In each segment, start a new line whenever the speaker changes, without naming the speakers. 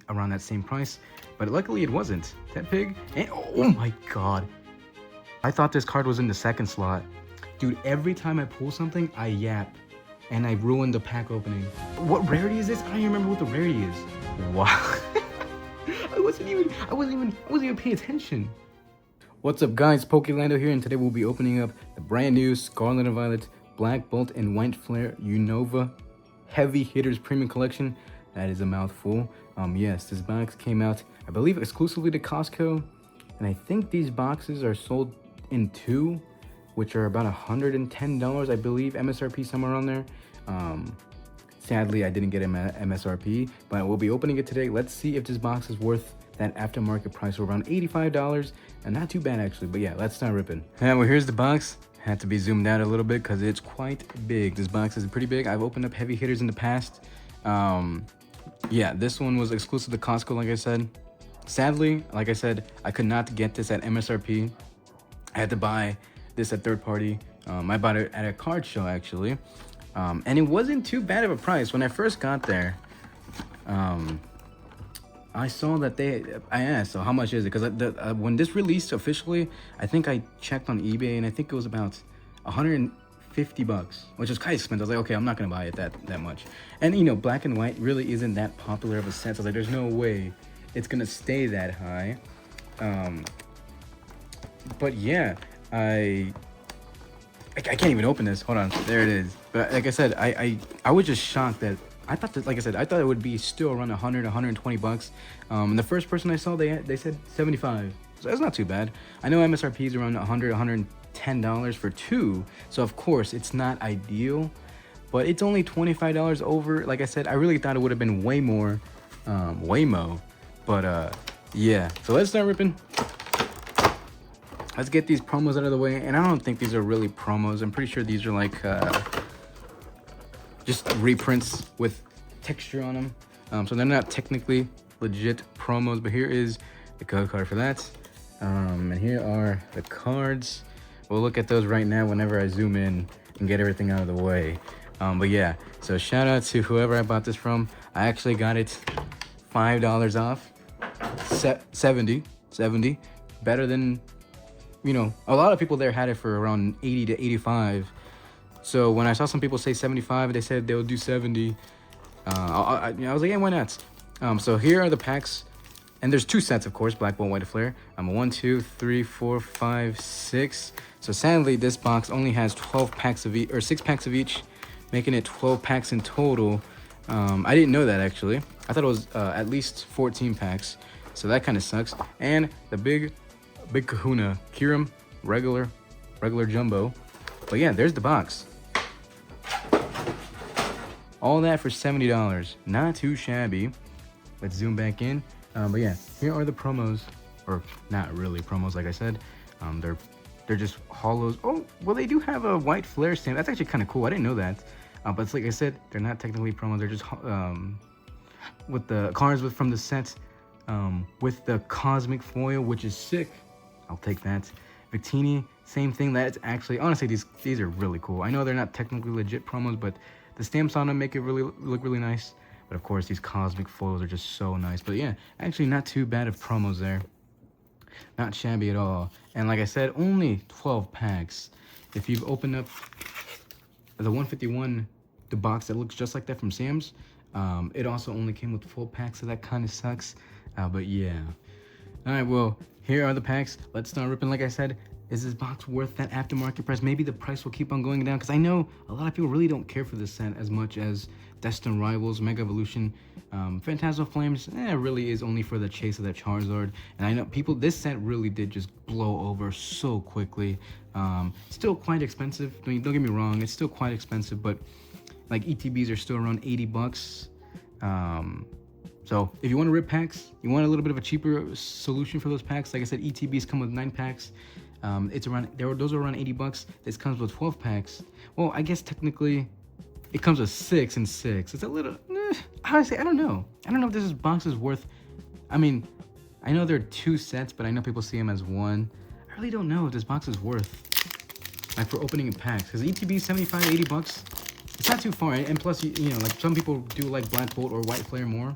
around that same price, but luckily it wasn't. That pig, and oh my god. I thought this card was in the second slot. Dude, every time I pull something, I yap. And I ruined the pack opening. What rarity is this? I don't even remember what the rarity is. Wow. I wasn't even paying attention. What's up guys, Pokelando here, and today we'll be opening up the brand new Scarlet and Violet Black Bolt and White Flare Unova Heavy Hitters Premium Collection. That is a mouthful. Yes, this box came out, I believe, exclusively to Costco, and I think these boxes are sold in two, which are about $110, I believe, MSRP, somewhere around there. Sadly, I didn't get MSRP, but we'll be opening it today. Let's see if this box is worth that aftermarket price of around $85, and not too bad actually. But yeah, let's start ripping. And well, here's the box. Had to be zoomed out a little bit because it's quite big. This box is pretty big. I've opened up heavy hitters in the past. Yeah, this one was exclusive to Costco, like I said. Sadly, like I said, I could not get this at MSRP. I had to buy this at third party. I bought it at a card show actually, and it wasn't too bad of a price. When I first got there, I saw that I asked, so how much is it? Because when this released officially, I think I checked on eBay and I think it was about 150 bucks, which is kind of expensive. I was like, okay, I'm not gonna buy it that much. And you know, black and white really isn't that popular of a set. So I was like, there's no way it's gonna stay that high. But yeah, I can't even open this. Hold on, there it is. But like I said, I was just shocked that I thought that, like I said, I thought it would be still around 100, 120 bucks. And the first person I saw, they said 75. So that's not too bad. I know MSRP is around 100, 110 $110 for two. So of course it's not ideal, but it's only $25 over. Like I said, I really thought it would have been way more, way mo. But yeah. So let's start ripping. Let's get these promos out of the way. And I don't think these are really promos. I'm pretty sure these are like just reprints with texture on them. So they're not technically legit promos, but here is the code card for that. And here are the cards. We'll look at those right now whenever I zoom in and get everything out of the way. But yeah, so shout out to whoever I bought this from. I actually got it $5 off, 70, better than, you know, a lot of people there had it for around 80 to 85. So when I saw some people say 75, they said they'll do 70. I was like, yeah, why not? So here are the packs, and there's two sets, of course, Black Bolt, White Flare. 1, 2, 3, 4, 5, 6. So sadly, this box only has 12 packs of each, or 6 packs of each, making it 12 packs in total. I didn't know that actually. I thought it was at least 14 packs. So that kind of sucks. And the big kahuna, Kirim, regular jumbo. But yeah, there's the box. All that for $70. Not too shabby. Let's zoom back in. But yeah, here are the promos, or not really promos, like I said. They're just hollows. Oh, well, they do have a white flare stamp. That's actually kind of cool. I didn't know that. But it's like I said, they're not technically promos. They're just with the cards from the set, with the cosmic foil, which is sick. I'll take that. Victini, same thing. That's actually, honestly, these are really cool. I know they're not technically legit promos, but the stamps on them make it look really nice. But of course, these cosmic foils are just so nice. But yeah, actually not too bad of promos there. Not shabby at all. And like I said, only 12 packs. If you've opened up the 151, the box that looks just like that from Sam's, it also only came with 4 packs, so that kind of sucks. But yeah. All right, well, here are the packs. Let's start ripping. Like I said, is this box worth that aftermarket price? Maybe the price will keep on going down, because I know a lot of people really don't care for this set as much as Destined Rivals, Mega Evolution, Phantasmal Flames. Really is only for the chase of that Charizard. And I know people, this set really did just blow over so quickly. Still quite expensive. Don't get me wrong, it's still quite expensive, but like ETBs are still around 80 bucks. So if you want to rip packs, you want a little bit of a cheaper solution for those packs. Like I said, ETBs come with 9 packs. It's around those are around 80 bucks. This comes with 12 packs. Well, I guess technically it comes with 6 and 6. It's a little, honestly, I don't know. I don't know if this box is worth. I mean, I know there are 2 sets, but I know people see them as one. I really don't know if this box is worth, like, for opening in packs, because ETB 75, 80 bucks. It's not too far, and plus, you know, like, some people do like Black Bolt or White Flare more.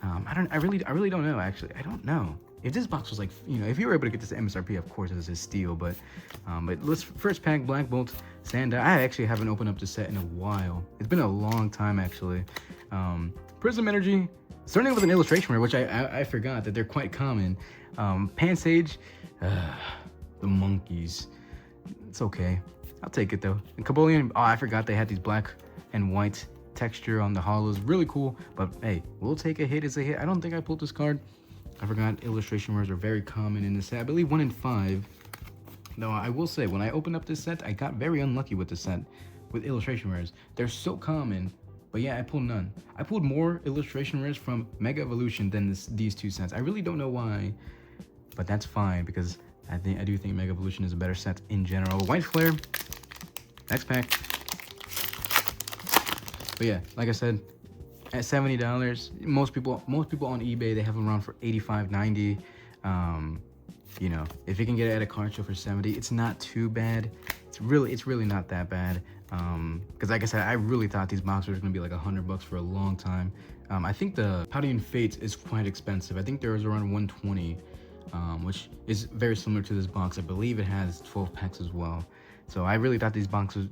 I really don't know, actually. I don't know. If this box was like, if you were able to get this at MSRP, of course this is steal, but let's first pack Black Bolt, Sanda. I actually haven't opened up the set in a while. It's been a long time, actually. Prism Energy, starting with an illustration rare, which I forgot that they're quite common. Pansage, the monkeys. It's okay. I'll take it though. And Kabolian, I forgot they had these black and white texture on the hollows. Really cool, but hey, we'll take a hit as a hit. I don't think I pulled this card. I forgot illustration rares are very common in this set. I believe 1 in 5. Though I will say, when I opened up this set, I got very unlucky with this set, with illustration rares. They're so common, but yeah, I pulled none. I pulled more illustration rares from Mega Evolution than these two sets. I really don't know why, but that's fine because I do think Mega Evolution is a better set in general. White Flare, next pack. But yeah, like I said, at $70, most people on eBay, they have them around for $85, $90. If you can get it at a card show for $70, it's not too bad. It's really not that bad. Because like I said, I really thought these boxes were gonna be like $100 for a long time. I think the Paldean Fates is quite expensive. I think there was around 120, which is very similar to this box. I believe it has 12 packs as well. So I really thought this box was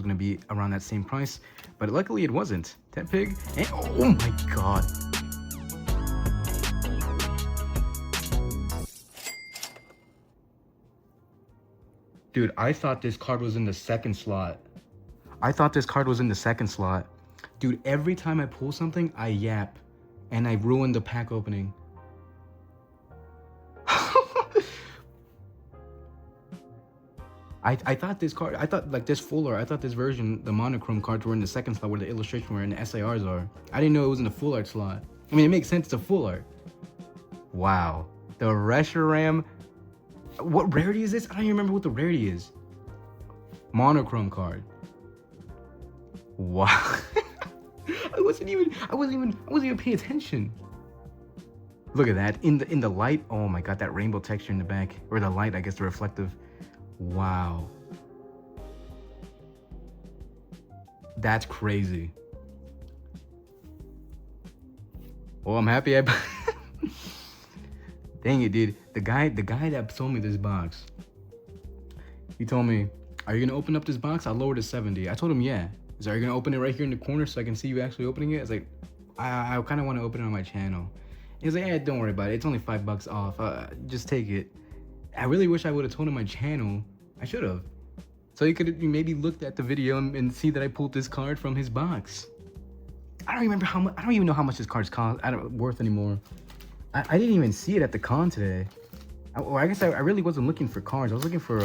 gonna be around that same price, but luckily it wasn't. Tepig, and oh my god. Dude, I thought this card was in the second slot. Dude, every time I pull something, I yap, and I ruin the pack opening. I thought this card, like this full art, I thought this version, the monochrome cards were in the second slot where the illustration were and the SIRs are. I didn't know it was in the full art slot. I mean, it makes sense, it's a full art. Wow. The Reshiram, what rarity is this? I don't even remember what the rarity is. Monochrome card. Wow. I wasn't even paying attention. Look at that, in the light, oh my god, that rainbow texture in the back, or the light, I guess the reflective. Wow. That's crazy. Well, I'm happy Dang it, dude. The guy that sold me this box, he told me, are you gonna open up this box? I lowered to 70. I told him, yeah. Are you gonna open it right here in the corner so I can see you actually opening it? It's like, I kind of want to open it on my channel. He's like, yeah, don't worry about it. It's only $5 off. Just take it. I really wish I would have told him my channel. I should have. So he could have maybe looked at the video and see that I pulled this card from his box. I don't remember how much. I don't even know how much this card's worth anymore. I didn't even see it at the con today. I guess I really wasn't looking for cards. I was looking for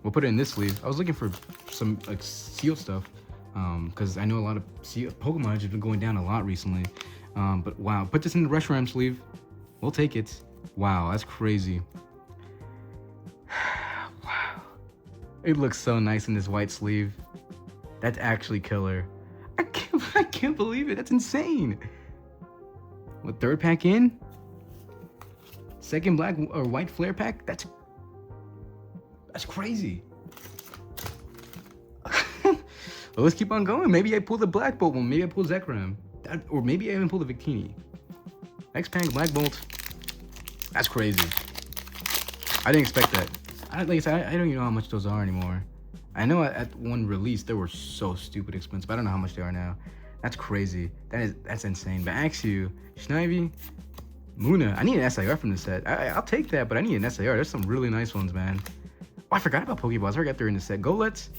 we'll put it in this sleeve. I was looking for some like seal stuff, because I know a lot of Pokemon have been going down a lot recently. But wow, put this in the Reshiram sleeve. We'll take it. Wow, that's crazy. Wow. It looks so nice in this white sleeve. That's actually killer. I can't believe it. That's insane. What, third pack in? Second black or white flare pack? That's crazy. Well, let's keep on going. Maybe I pull the Black Bolt one. Maybe I pull Zekrom. Or maybe I even pull the Victini. Next pack, Black Bolt. That's crazy. I didn't expect that. Like I said, I don't even know how much those are anymore. I know at one release they were so stupid expensive. I don't know how much they are now. That's crazy. That's insane. But Axew, Snivy, Muna. I need an SIR from this set. I'll take that, but I need an SIR. There's some really nice ones, man. Oh, I forgot about Pokeballs. I forgot they're in the set. Golets,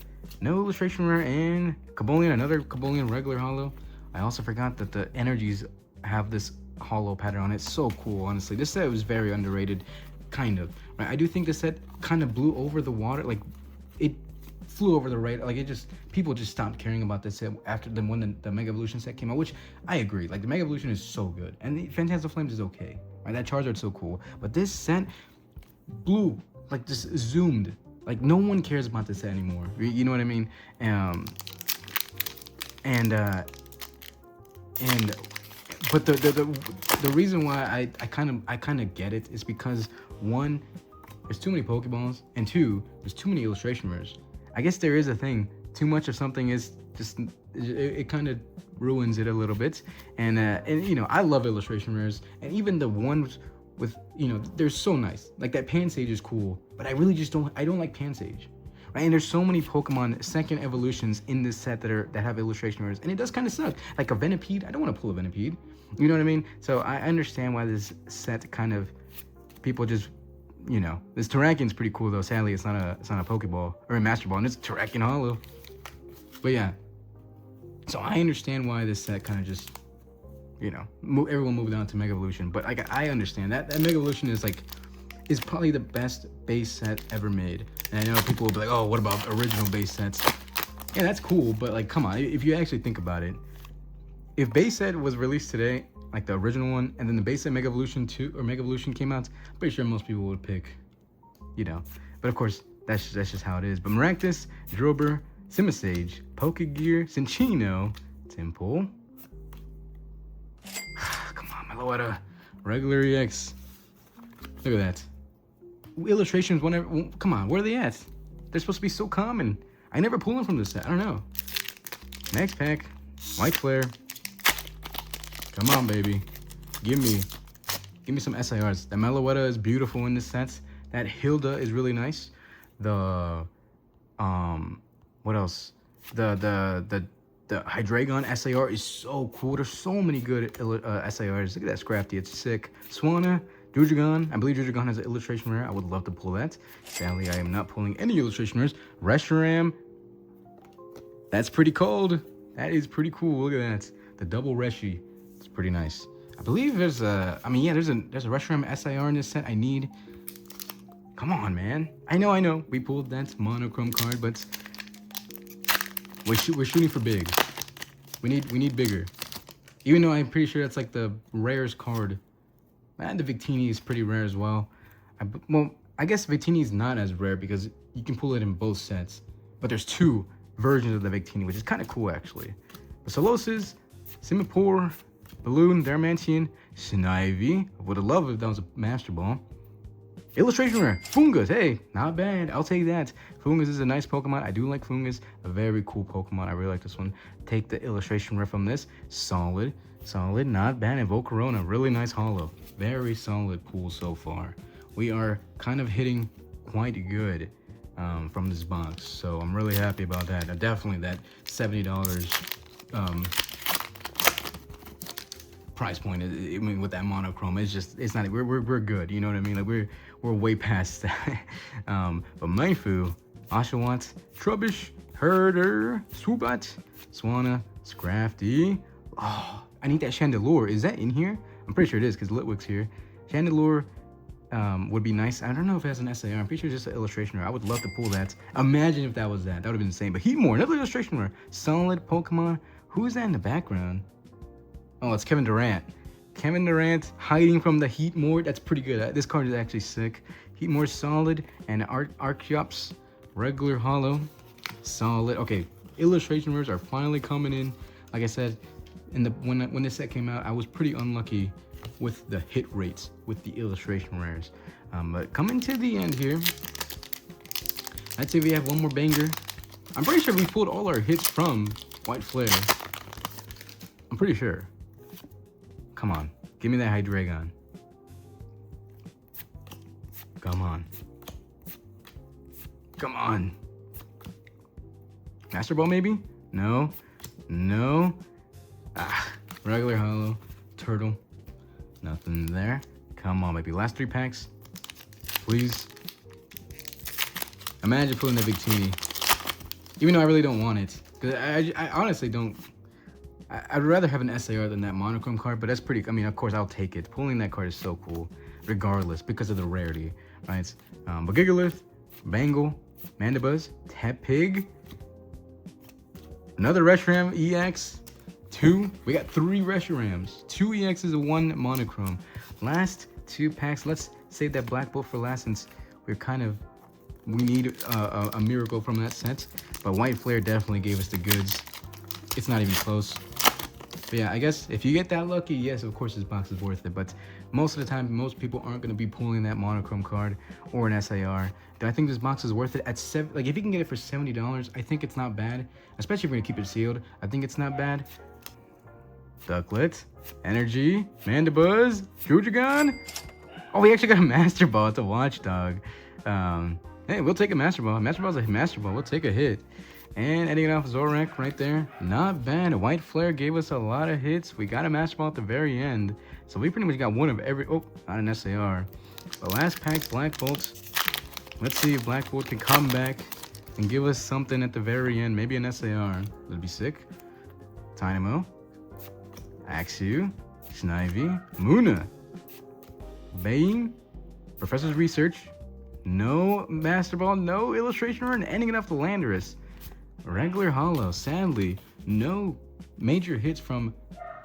no illustration rare, and Kabolian, another Kabolian regular holo. I also forgot that the energies have this hollow pattern on it. So cool, honestly. This set was very underrated, kind of. Right? I do think this set kind of blew over the water. Like, it flew over the radar. Like, people just stopped caring about this set after when the Mega Evolution set came out, which I agree. Like, the Mega Evolution is so good, and the Phantasm Flames is okay. Right? That Charizard's so cool, but this set blew, like, just zoomed. Like, no one cares about this set anymore. You know what I mean? But the reason why I kind of get it is because, one, there's too many Pokeballs, and two, there's too many illustration rares. I guess there is a thing. Too much of something is just it kind of ruins it a little bit. And you know, I love illustration rares, and even the ones with, you know, they're so nice. Like that Pansage is cool, but I really just don't like Pansage. Right? And there's so many Pokemon second evolutions in this set that have illustration rares, and it does kind of suck. Like a Venipede, I don't want to pull a Venipede. You know what I mean? So I understand why this set kind of, people just, you know, this Terrakian's pretty cool though. Sadly, it's not a Pokeball or a Master Ball, and it's Terrakian Hollow. But yeah, so I understand why this set kind of just, you know, everyone moved on to Mega Evolution. But like, I understand that Mega Evolution is probably the best base set ever made. And I know people will be like, oh, what about original base sets? Yeah, that's cool, but like, come on, if you actually think about it, if base set was released today, like the original one, and then the base set Mega Evolution 2 or Mega Evolution came out, I'm pretty sure most people would pick, you know. But of course, that's just how it is. But Maractus, Drober, Simisage, Pokegear, Cinccino, Temple. Come on, Meloetta, regular EX. Look at that. Illustrations, whenever, come on, where are they at? They're supposed to be so common. I never pull them from this set. I don't know. Next pack, White Flare. Come on, baby. Give me some SIRs. The Meloetta is beautiful in this set. That Hilda is really nice. The what else? The Hydreigon SIR is so cool. There's so many good SIRs. Look at that Scrafty. It's sick. Swanna, Drujagon. I believe Drujagon has an illustration rare. I would love to pull that. Sadly, I am not pulling any illustration rares. Reshiram. That's pretty cold. That is pretty cool. Look at that. The double Reshi. It's pretty nice. I believe there's a, I mean, yeah, there's a Reshiram SIR in this set I need. Come on, man. I know. We pulled that monochrome card, but we're shooting for big. We need bigger. Even though I'm pretty sure that's like the rarest card. And the Victini is pretty rare as well. Well, I guess Victini is not as rare because you can pull it in both sets. But there's two versions of the Victini, which is kind of cool actually. But Solosis, Simipour, Balloon, Darmanitan, Snivy. I would have loved if that was a Master Ball. Illustration rare, Fungus. Hey, not bad. I'll take that. Fungus is a nice Pokemon. I do like Fungus. A very cool Pokemon. I really like this one. Take the illustration rare from this. Solid. Not bad. And Volcarona, really nice holo. Very solid pool so far. We are kind of hitting quite good from this box. So I'm really happy about that. Definitely that $70 price point. I mean, with that monochrome, it's not. We're good. You know what I mean? Like we're way past that. But Mienfoo, Oshawott, Trubbish, Herder, Swoobat, Swanna, Scrafty. Oh, I need that Chandelure. Is that in here? I'm pretty sure it is because Litwick's here. Chandelure would be nice. I don't know if it has an SAR. I'm pretty sure it's just an illustration rare. I would love to pull that. Imagine if that was that. That would have been insane. But Heatmore, another illustration rare. Solid Pokemon. Who is that in the background? Oh, it's Kevin Durant. Kevin Durant hiding from the Heatmore. That's pretty good. This card is actually sick. Heatmore solid and Archeops regular holo. Solid. Okay, illustration rares are finally coming in. Like I said, when this set came out, I was pretty unlucky with the hit rates with the illustration rares. But coming to the end here, I'd say we have one more banger. I'm pretty sure we pulled all our hits from White Flare. I'm pretty sure. Come on, give me that Hydreigon. Come on. Master Ball maybe? No. Regular holo, turtle. Nothing there. Come on, maybe last 3 packs. Please. Imagine pulling the Victini. Even though I really don't want it. Because I honestly don't. I'd rather have an SAR than that monochrome card, but that's pretty, I mean, of course, I'll take it. Pulling that card is so cool, regardless, because of the rarity, right? But Gigalith, Bangle, Mandibuzz, Tepig, another Reshiram EX, 2. We got 3 Reshirams, 2 EXs and 1 monochrome. Last 2 packs. Let's save that Black Bolt for last since we need a miracle from that set. But White Flare definitely gave us the goods. It's not even close. But yeah, I guess if you get that lucky, yes, of course this box is worth it. But most of the time, most people aren't going to be pulling that monochrome card or an SAR. Do I think this box is worth it at like if you can get it for $70, I think it's not bad. Especially if you're gonna keep it sealed, I think it's not bad. Ducklet, Energy, Mandibuzz, Kujagon. Oh, we actually got a Master Ball. It's a Watchdog. Hey, we'll take a Master Ball. Master Ball's a Master Ball. We'll take a hit. And ending off Zorak right there. Not bad. White Flare gave us a lot of hits. We got a Master Ball at the very end. So we pretty much got one of every... Oh, not an SAR. The last pack's Black Bolts. Let's see if Black Bolt can come back and give us something at the very end. Maybe an SAR. That'd be sick. Dynamo. Axew. Snivy. Muna. Bane. Professor's Research. No Master Ball. No Illustration Run. Ending it off the Landorus. Regular Hollow. Sadly, no major hits from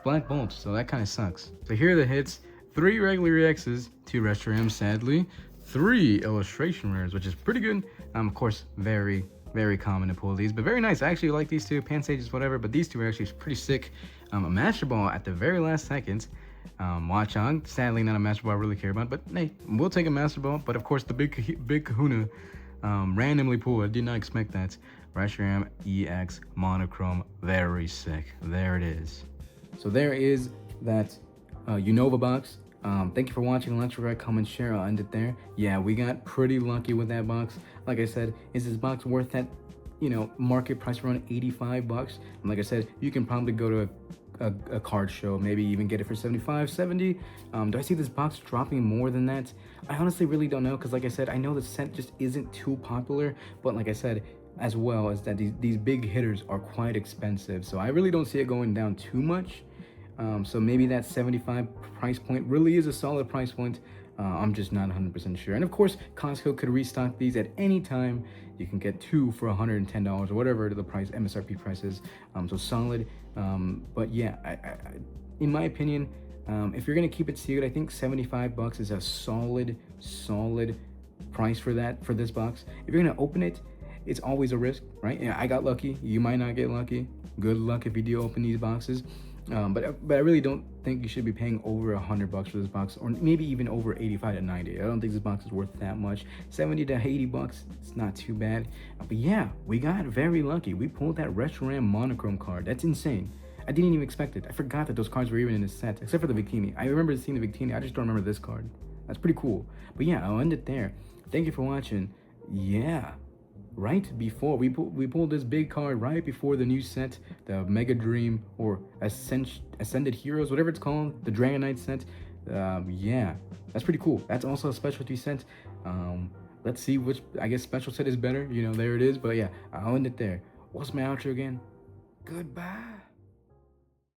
Black Bolt, so that kind of sucks. So here are the hits. 3 regular EXs, 2 Reshiram, sadly. 3 illustration rares, which is pretty good. Of course, very, very common to pull these, but very nice. I actually like these 2. Pansages, whatever, but these 2 are actually pretty sick. A Master Ball at the very last second. Watchog, sadly not a Master Ball I really care about, but hey, we'll take a Master Ball. But of course, the big kahuna randomly pulled. I did not expect that. Reshiram EX Monochrome, very sick. There it is. So there is that Unova box. Thank you for watching. Like, subscribe, comment, share. I'll end it there. Yeah, we got pretty lucky with that box. Like I said, is this box worth that, you know, market price around $85? And like I said, you can probably go to a card show, maybe even get it for 75, 70. Do I see this box dropping more than that? I honestly really don't know, because like I said, I know the set just isn't too popular, but like I said, as well as that these big hitters are quite expensive, so I really don't see it going down too much. So maybe that 75 price point really is a solid price point. I'm just not 100% sure. And of course, Costco could restock these at any time. You can get 2 for $110 or whatever the price MSRP price is. So solid. But yeah, I in my opinion, if you're gonna keep it sealed, I think $75 is a solid price for this box. If you're gonna open it, it's always a risk, right? Yeah, I got lucky. You might not get lucky. Good luck if you do open these boxes. But I really don't think you should be paying over $100 for this box, or maybe even over 85 to 90. I don't think this box is worth that much. 70 to 80 bucks, it's not too bad. But yeah, we got very lucky. We pulled that Reshiram monochrome card. That's insane. I didn't even expect it. I forgot that those cards were even in this set, except for the Victini. I remember seeing the Victini. I just don't remember this card. That's pretty cool. But yeah, I'll end it there. Thank you for watching. Yeah. Right before we pulled this big card right before the new set, the Mega Dream or Ascended Heroes, whatever it's called, the Dragonite set. Yeah, that's pretty cool. That's also a specialty set. Let's see which, I guess, special set is better. You know, there it is. But yeah, I'll end it there. What's my outro again? Goodbye.